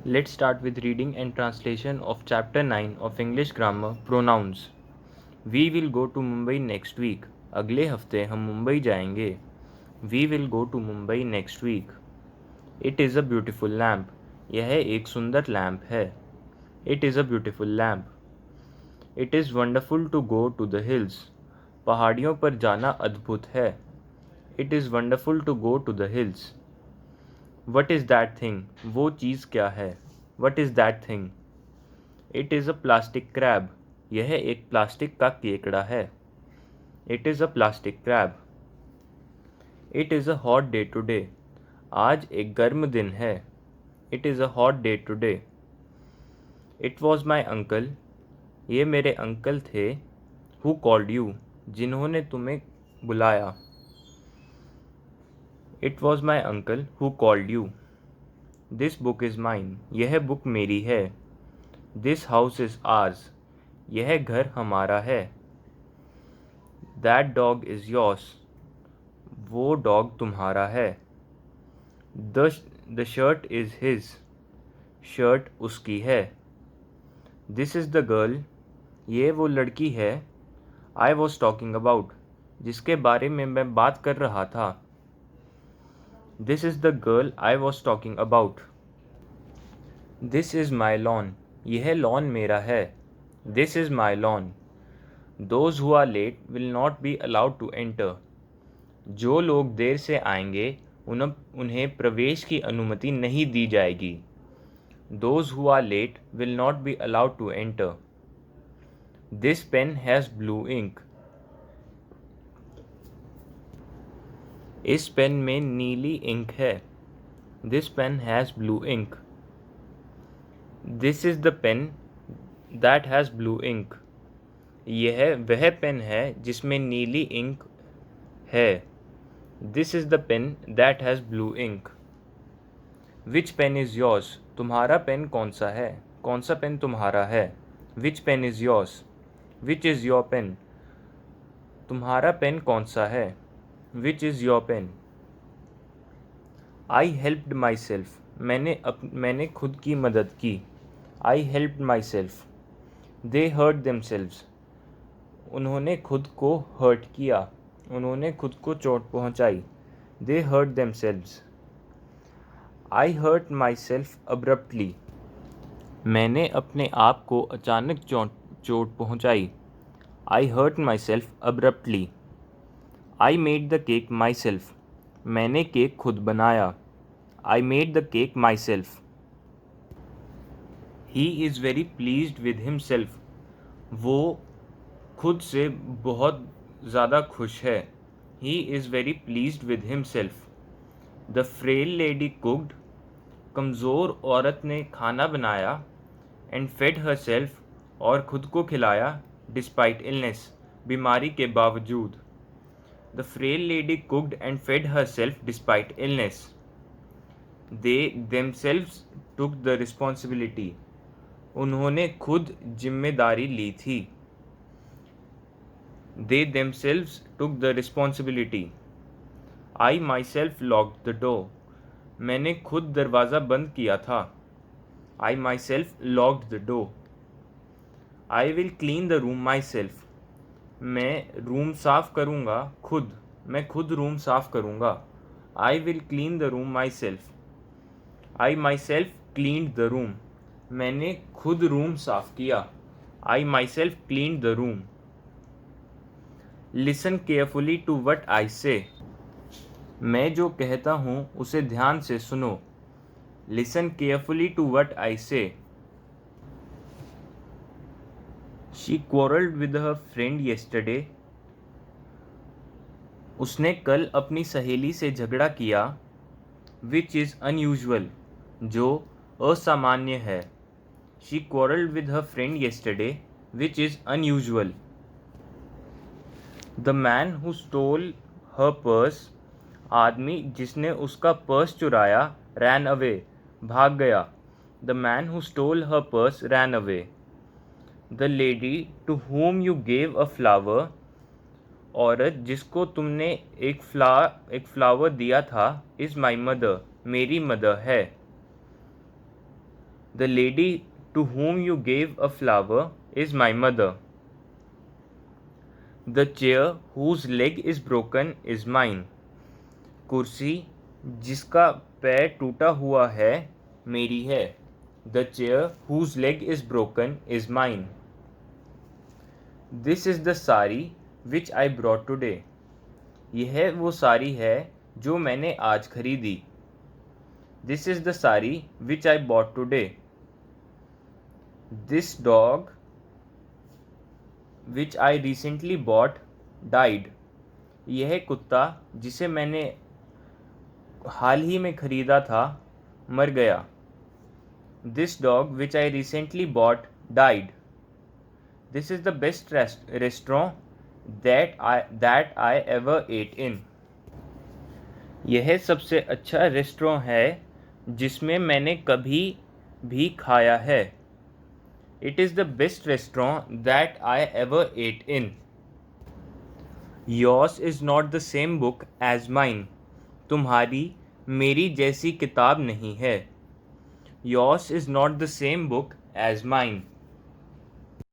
Let's start with reading and translation of Chapter 9 of English Grammar Pronouns. We will go to Mumbai next week. अगले हफ्ते हम मुंबई जाएंगे. We will go to Mumbai next week. It is a beautiful lamp. यह एक सुंदर lamp है. It is a beautiful lamp. It is wonderful to go to the hills. पहाड़ियों पर जाना अद्भुत है. It is wonderful to go to the hills. What is that thing? वो चीज़ क्या है? What is that thing? It is a plastic crab. यह एक प्लास्टिक का केकड़ा है. It is a plastic crab. It is a hot day today. आज एक गर्म दिन है. It is a hot day today. It was my uncle. ये मेरे अंकल थे. Who called you? जिन्होंने तुम्हें बुलाया. It was my uncle who called you. This book is mine. यह बुक मेरी है. This house is ours. यह घर हमारा है. That dog is yours. वो डॉग तुम्हारा है. The shirt is his. Shirt उसकी है. This is the girl. ये वो लड़की है. I was talking about. जिसके बारे में मैं बात कर रहा था. This is the girl I was talking about. This is my lawn. यह लॉन मेरा है. This is my lawn. Those who are late will not be allowed to enter. जो लोग देर से आएंगे उन्हें प्रवेश की अनुमति नहीं दी जाएगी. Those who are late will not be allowed to enter. This pen has blue ink. इस पेन में नीली इंक है. This pen has blue ink. This is the pen that has blue ink. यह वह पेन है जिसमें नीली ink है. This is the pen that has blue ink. Which pen is yours? तुम्हारा पेन कौन सा है? कौन सा पेन तुम्हारा है? Which pen is yours? Which is your pen? तुम्हारा पेन कौन सा है? Which is your pen? I helped myself. मैंने खुद की मदद की. I helped myself. They hurt themselves. उन्होंने खुद को hurt किया. उन्होंने खुद को चोट पहुंचाई. They hurt themselves. I hurt myself abruptly. मैंने अपने आप को अचानक चोट पहुंचाई. I hurt myself abruptly. I made the cake myself. मैंने केक खुद बनाया. I made the cake myself. He is very pleased with himself. वो खुद से बहुत ज़्यादा खुश है. He is very pleased with himself. The frail lady cooked. कमज़ोर औरत ने खाना बनाया. And fed herself. और खुद को खिलाया. Despite illness. बीमारी के बावजूद. The frail lady cooked and fed herself despite illness. They themselves took the responsibility. उन्होंने खुद जिम्मेदारी ली थी. They themselves took the responsibility. I myself locked the door. मैंने खुद दरवाज़ा बंद किया था. I myself locked the door. I will clean the room myself. मैं रूम साफ़ करूँगा खुद. मैं खुद रूम साफ़ करूँगा. I will clean the room myself. I myself cleaned the room. मैंने खुद रूम साफ़ किया. I myself cleaned the room. Listen carefully to what I say. मैं जो कहता हूँ उसे ध्यान से सुनो. Listen carefully to what I say. She quarreled with her friend yesterday. उसने कल अपनी सहेली से झगड़ा किया. Which is unusual. जो असामान्य है. She quarreled with her friend yesterday, which is unusual. The man who stole her purse. आदमी जिसने उसका पर्स चुराया. Ran away. भाग गया. The man who stole her purse ran away. The lady to whom you gave a flower. औरत जिसको तुमने एक फ्लावर दिया था. Is my mother. मेरी मदर है. The lady to whom you gave a flower is my mother. The chair whose leg is broken is mine. कुर्सी जिसका पैर टूटा हुआ है मेरी है. The chair whose leg is broken is mine. This is the sari which I brought today. यह वो साड़ी है जो मैंने आज खरीदी. This is the sari which I bought today. This dog which I recently bought died. यह कुत्ता जिसे मैंने हाल ही में खरीदा था मर गया. This dog which I recently bought died. This is the best restaurant that I ever ate in. यह सबसे अच्छा रेस्टोरेंट है जिसमें मैंने कभी भी खाया है. It is the best restaurant that I ever ate in. Yours is not the same book as mine. तुम्हारी मेरी जैसी किताब नहीं है. Yours is not the same book as mine.